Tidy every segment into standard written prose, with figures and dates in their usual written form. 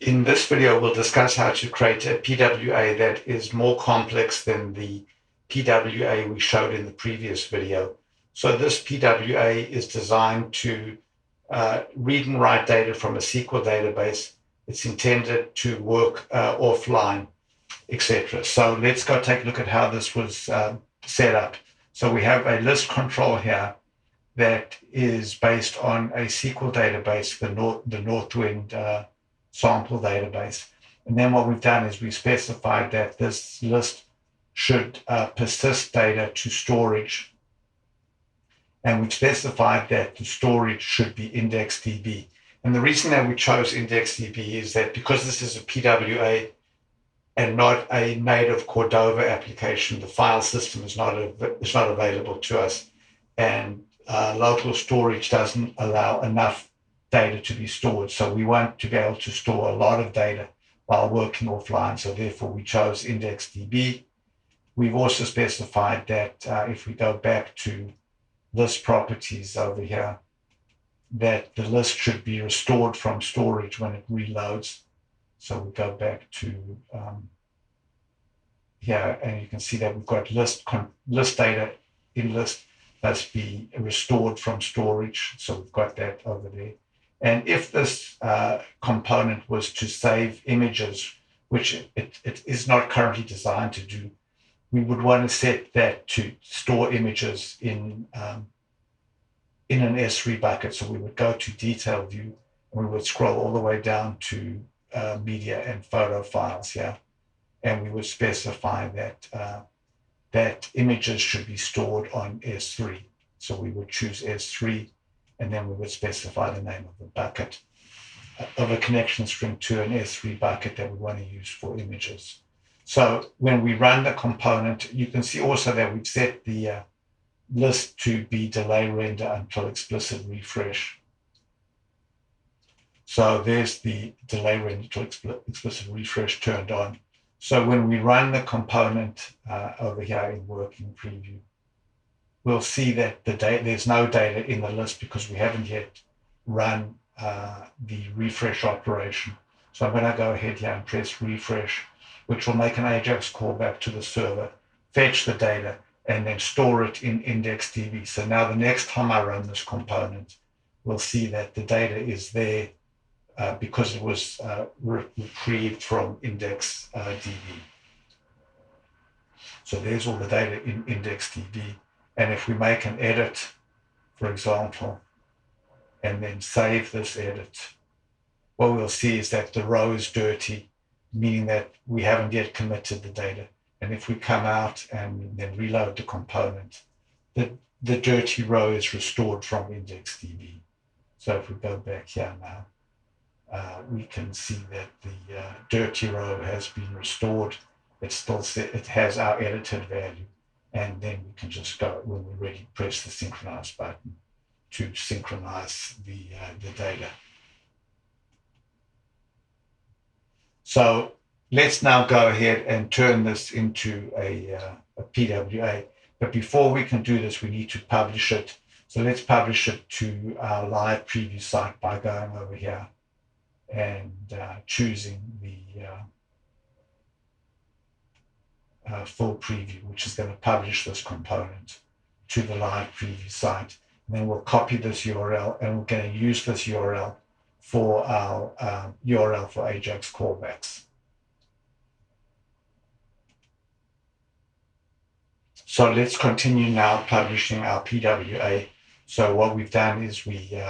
In this video, we'll discuss how to create a PWA that is more complex than the PWA we showed in the previous video. So this PWA is designed to read and write data from a SQL database. It's intended to work offline, etc. So let's go take a look at how this was set up. So we have a list control here that is based on a SQL database, the Northwind sample database. And then what we've done is we've specified that this list should persist data to storage. And we've specified that the storage should be IndexedDB. And the reason that we chose IndexedDB is that because this is a PWA and not a native Cordova application, the file system is not available to us. And local storage doesn't allow enough data to be stored. So we want to be able to store a lot of data while working offline. So therefore we chose IndexedDB. We've also specified that if we go back to list properties over here, that the list should be restored from storage when it reloads. So we go back to here, and you can see that we've got list data in list must be restored from storage. So we've got that over there. And if this component was to save images, which it is not currently designed to do, we would want to set that to store images in an S3 bucket. So we would go to detail view, and we would scroll all the way down to media and photo files here. And we would specify that that images should be stored on S3. So we would choose S3, and then we would specify the name of the bucket of a connection string to an S3 bucket that we want to use for images. So when we run the component, you can see also that we've set the list to be delay render until explicit refresh. So there's the delay render until explicit refresh turned on. So when we run the component over here in working preview, we'll see that there's no data in the list because we haven't yet run the refresh operation. So I'm going to go ahead here and press refresh, which will make an AJAX callback to the server, fetch the data, and then store it in IndexedDB. So now the next time I run this component, we'll see that the data is there because it was retrieved from IndexedDB. So there's all the data in IndexedDB. And if we make an edit, for example, and then save this edit, what we'll see is that the row is dirty, meaning that we haven't yet committed the data. And if we come out and then reload the component, the dirty row is restored from IndexedDB. So if we go back here now, we can see that the dirty row has been restored. It has our edited value. And then we can just go, when we're ready, press the synchronize button to synchronize the data. So let's now go ahead and turn this into a PWA. But before we can do this, we need to publish it. So let's publish it to our live preview site by going over here and choosing the full preview, which is going to publish this component to the live preview site. And then we'll copy this URL, and we're going to use this URL for our URL for AJAX callbacks. So let's continue now publishing our PWA. So what we've done is we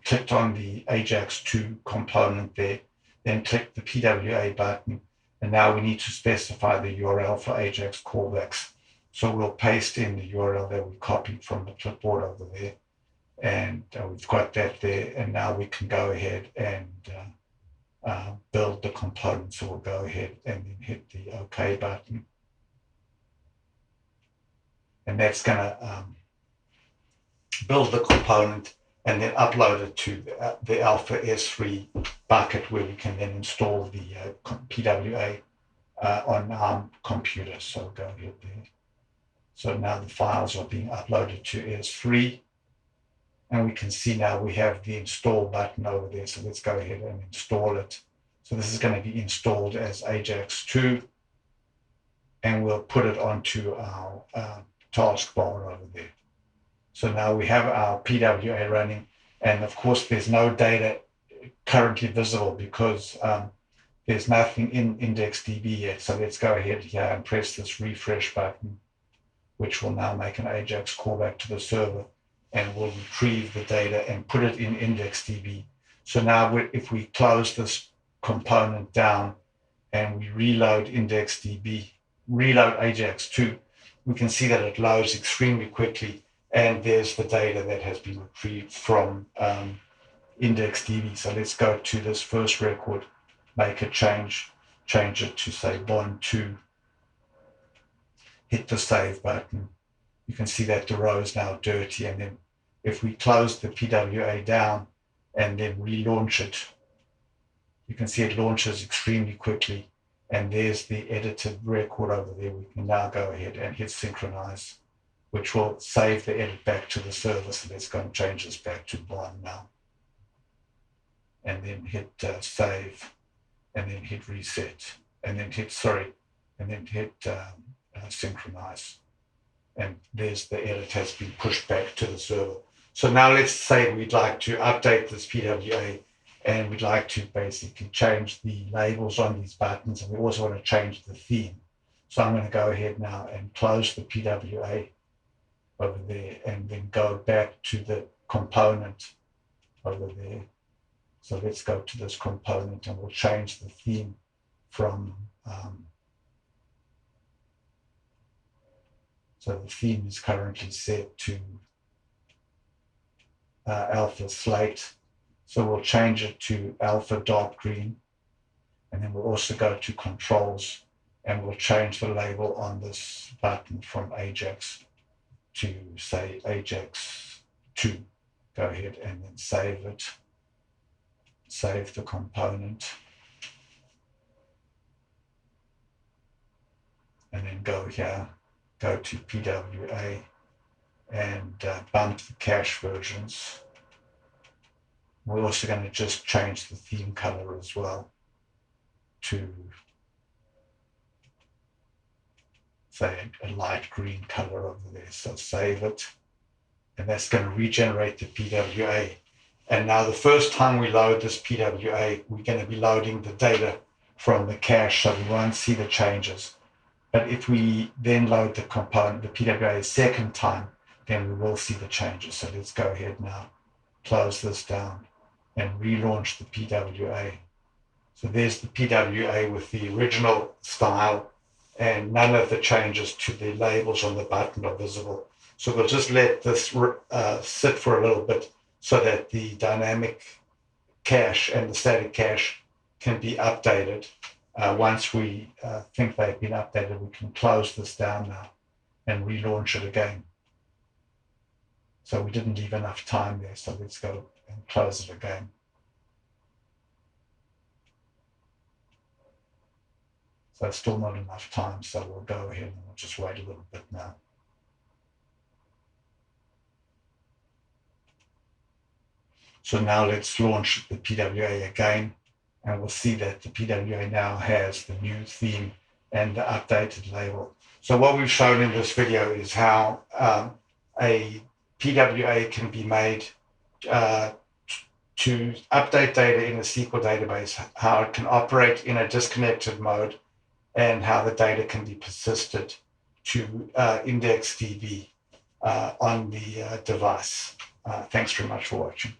clicked on the AJAX2 component there, then clicked the PWA button, and now we need to specify the URL for AJAX callbacks. So we'll paste in the URL that we copied from the clipboard over there, and we've got that there, and now we can go ahead and build the component. So we'll go ahead and then hit the OK button. And that's going to build the component and then upload it to the Alpha S3 bucket, where we can then install the PWA on our computer. So go ahead there. So now the files are being uploaded to S3. And we can see now we have the install button over there. So let's go ahead and install it. So this is going to be installed as Ajax2, and we'll put it onto our taskbar over there. So now we have our PWA running, and of course there's no data currently visible because there's nothing in IndexedDB yet. So let's go ahead here and press this refresh button, which will now make an Ajax callback to the server, and we'll retrieve the data and put it in IndexedDB. So now if we close this component down and we reload IndexedDB, reload Ajax2, we can see that it loads extremely quickly, and there's the data that has been retrieved from IndexedDB. So let's go to this first record, make a change it to say 1, 2, hit the save button. You can see that the row is now dirty, and then if we close the PWA down and then relaunch it, you can see it launches extremely quickly, and there's the edited record over there. We can now go ahead and hit synchronize, which will save the edit back to the server. So let's go and change this back to 1 now, and then hit save, and then hit reset, and then hit synchronize, and there's the edit has been pushed back to the server. So now let's say we'd like to update this PWA, and we'd like to basically change the labels on these buttons, and we also want to change the theme. So I'm going to go ahead now and close the PWA over there, and then go back to the component over there. So let's go to this component, and we'll change the theme from so the theme is currently set to alpha slate. So we'll change it to alpha dark green, and then we'll also go to controls, and we'll change the label on this button from Ajax to say Ajax2. Go ahead and then save it, save the component, and then go here, go to PWA, and bump the cache versions. We're also going to just change the theme color as well to say a light green color over there. So save it, and that's going to regenerate the PWA. And now the first time we load this PWA, we're going to be loading the data from the cache, so we won't see the changes. But if we then load the component, the PWA, a second time, then we will see the changes. So let's go ahead now, close this down, and relaunch the PWA. So there's the PWA with the original style, and none of the changes to the labels on the button are visible. So we'll just let this sit for a little bit so that the dynamic cache and the static cache can be updated. Once we think they've been updated, we can close this down now and relaunch it again. So we didn't leave enough time there, so let's go and close it again. So it's still not enough time, so we'll go ahead and we'll just wait a little bit now. So now let's launch the PWA again, and we'll see that the PWA now has the new theme and the updated label. So what we've shown in this video is how a PWA can be made to update data in a SQL database, how it can operate in a disconnected mode, and how the data can be persisted to IndexedDB on the device. Thanks very much for watching.